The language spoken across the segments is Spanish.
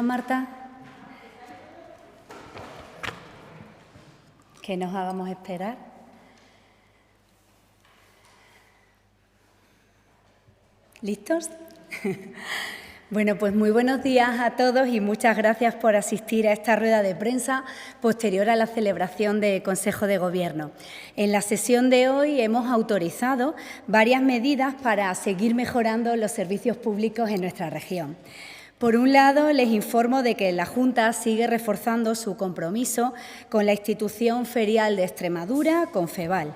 Marta, que nos hagamos esperar. ¿Listos? Bueno, pues muy buenos días a todos y muchas gracias por asistir a esta rueda de prensa posterior a la celebración del Consejo de Gobierno. En la sesión de hoy hemos autorizado varias medidas para seguir mejorando los servicios públicos en nuestra región. Por un lado, les informo de que la Junta sigue reforzando su compromiso con la institución ferial de Extremadura, Confebal.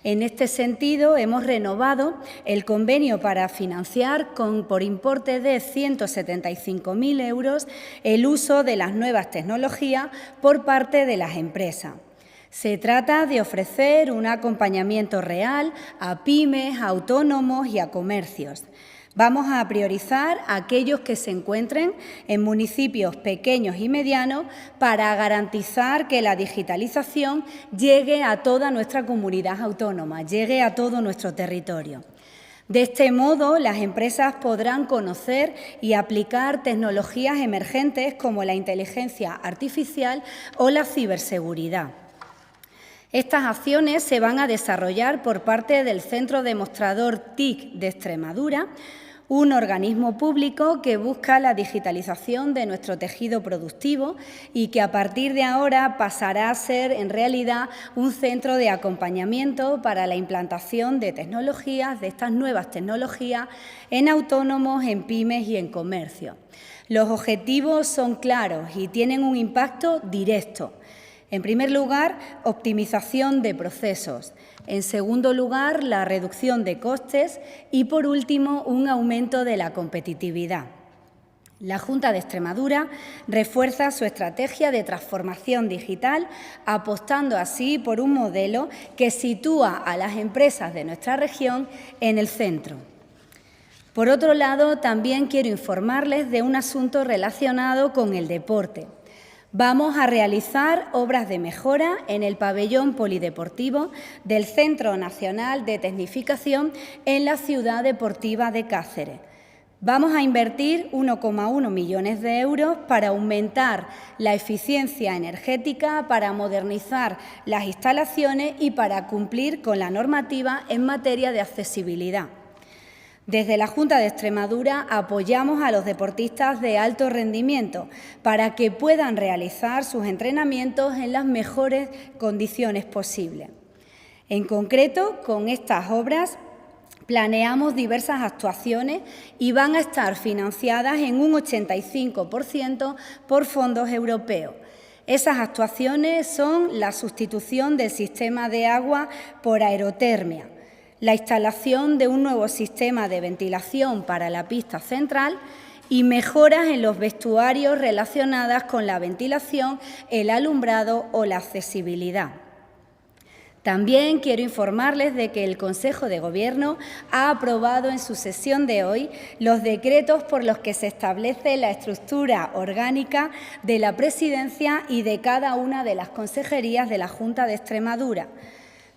En este sentido, hemos renovado el convenio para financiar por importe de 175.000 euros el uso de las nuevas tecnologías por parte de las empresas. Se trata de ofrecer un acompañamiento real a pymes, a autónomos y a comercios. Vamos a priorizar a aquellos que se encuentren en municipios pequeños y medianos para garantizar que la digitalización llegue a toda nuestra comunidad autónoma, llegue a todo nuestro territorio. De este modo, las empresas podrán conocer y aplicar tecnologías emergentes como la inteligencia artificial o la ciberseguridad. Estas acciones se van a desarrollar por parte del Centro Demostrador TIC de Extremadura, un organismo público que busca la digitalización de nuestro tejido productivo y que a partir de ahora pasará a ser en realidad un centro de acompañamiento para la implantación de tecnologías, de estas nuevas tecnologías, en autónomos, en pymes y en comercio. Los objetivos son claros y tienen un impacto directo. En primer lugar, optimización de procesos. En segundo lugar, la reducción de costes y, por último, un aumento de la competitividad. La Junta de Extremadura refuerza su estrategia de transformación digital, apostando así por un modelo que sitúa a las empresas de nuestra región en el centro. Por otro lado, también quiero informarles de un asunto relacionado con el deporte. Vamos a realizar obras de mejora en el pabellón polideportivo del Centro Nacional de Tecnificación en la ciudad deportiva de Cáceres. Vamos a invertir 1,1 millones de euros para aumentar la eficiencia energética, para modernizar las instalaciones y para cumplir con la normativa en materia de accesibilidad. Desde la Junta de Extremadura apoyamos a los deportistas de alto rendimiento para que puedan realizar sus entrenamientos en las mejores condiciones posibles. En concreto, con estas obras planeamos diversas actuaciones y van a estar financiadas en un 85% por fondos europeos. Esas actuaciones son la sustitución del sistema de agua por aerotermia, la instalación de un nuevo sistema de ventilación para la pista central y mejoras en los vestuarios relacionadas con la ventilación, el alumbrado o la accesibilidad. También quiero informarles de que el Consejo de Gobierno ha aprobado en su sesión de hoy los decretos por los que se establece la estructura orgánica de la presidencia y de cada una de las consejerías de la Junta de Extremadura.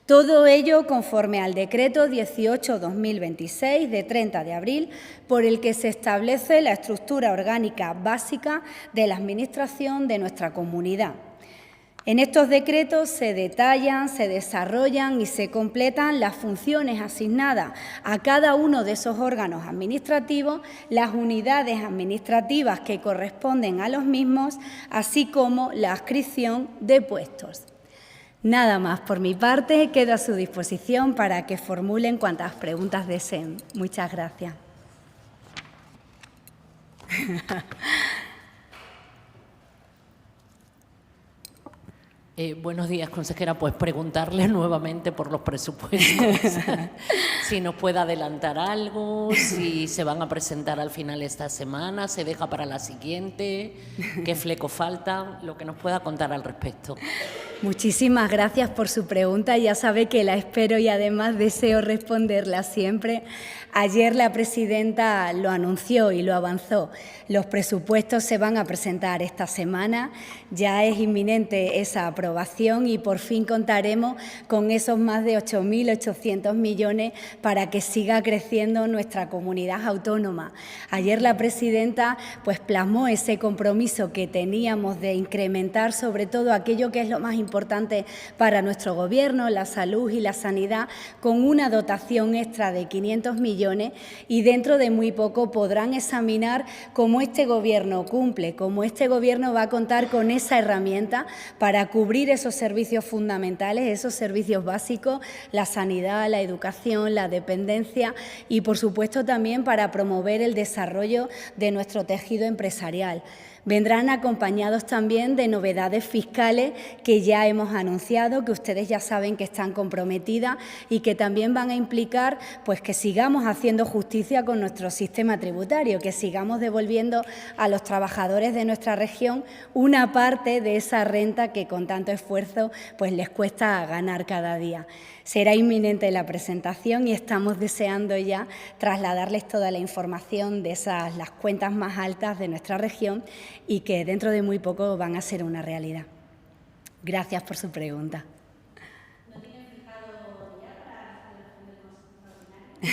Todo ello conforme al Decreto 18/2026 de 30 de abril, por el que se establece la estructura orgánica básica de la Administración de nuestra comunidad. En estos decretos se detallan, se desarrollan y se completan las funciones asignadas a cada uno de esos órganos administrativos, las unidades administrativas que corresponden a los mismos, así como la adscripción de puestos. Nada más por mi parte, quedo a su disposición para que formulen cuantas preguntas deseen. Muchas gracias. Buenos días, consejera. Pues preguntarle nuevamente por los presupuestos, si nos puede adelantar algo, si se van a presentar al final esta semana, se deja para la siguiente, qué fleco falta, lo que nos pueda contar al respecto. Muchísimas gracias por su pregunta. Ya sabe que la espero y además deseo responderla siempre. Ayer la presidenta lo anunció y lo avanzó. Los presupuestos se van a presentar esta semana. Ya es inminente esa aprobación y por fin contaremos con esos más de 8.800 millones para que siga creciendo nuestra comunidad autónoma. Ayer la presidenta pues plasmó ese compromiso que teníamos de incrementar sobre todo aquello que es lo más importante para nuestro Gobierno, la salud y la sanidad, con una dotación extra de 500 millones y dentro de muy poco podrán examinar cómo este Gobierno cumple, cómo este Gobierno va a contar con esa herramienta para cubrir esos servicios fundamentales, esos servicios básicos, la sanidad, la educación, la dependencia y, por supuesto, también para promover el desarrollo de nuestro tejido empresarial. Vendrán acompañados también de novedades fiscales que ya hemos anunciado, que ustedes ya saben que están comprometidas y que también van a implicar pues, que sigamos haciendo justicia con nuestro sistema tributario, que sigamos devolviendo a los trabajadores de nuestra región una parte de esa renta que con tanto esfuerzo pues, les cuesta ganar cada día. Será inminente la presentación y estamos deseando ya trasladarles toda la información de las cuentas más altas de nuestra región y que dentro de muy poco van a ser una realidad. Gracias por su pregunta. ¿No tienen fijado ya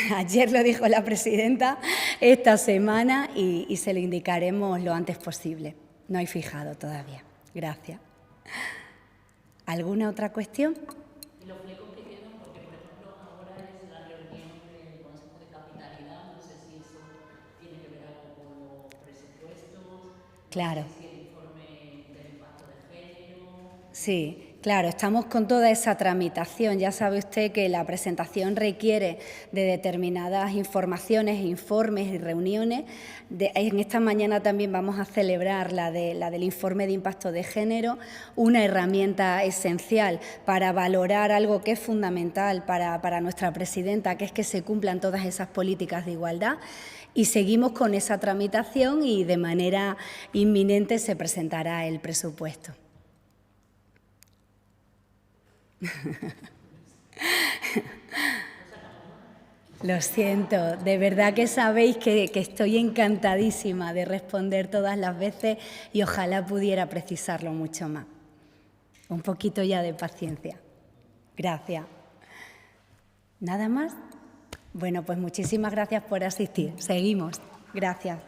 para Ayer lo dijo la presidenta, esta semana y se lo indicaremos lo antes posible. No hay fijado todavía. Gracias. ¿Alguna otra cuestión? Claro. Sí, claro, estamos con toda esa tramitación. Ya sabe usted que la presentación requiere de determinadas informaciones, informes y reuniones. En esta mañana también vamos a celebrar la del informe de impacto de género, una herramienta esencial para valorar algo que es fundamental para nuestra presidenta, que es que se cumplan todas esas políticas de igualdad. Y seguimos con esa tramitación y de manera inminente se presentará el presupuesto. Lo siento, de verdad que sabéis que estoy encantadísima de responder todas las veces y ojalá pudiera precisarlo mucho más. Un poquito ya de paciencia. Gracias. ¿Nada más? Bueno, pues muchísimas gracias por asistir. Seguimos. Gracias.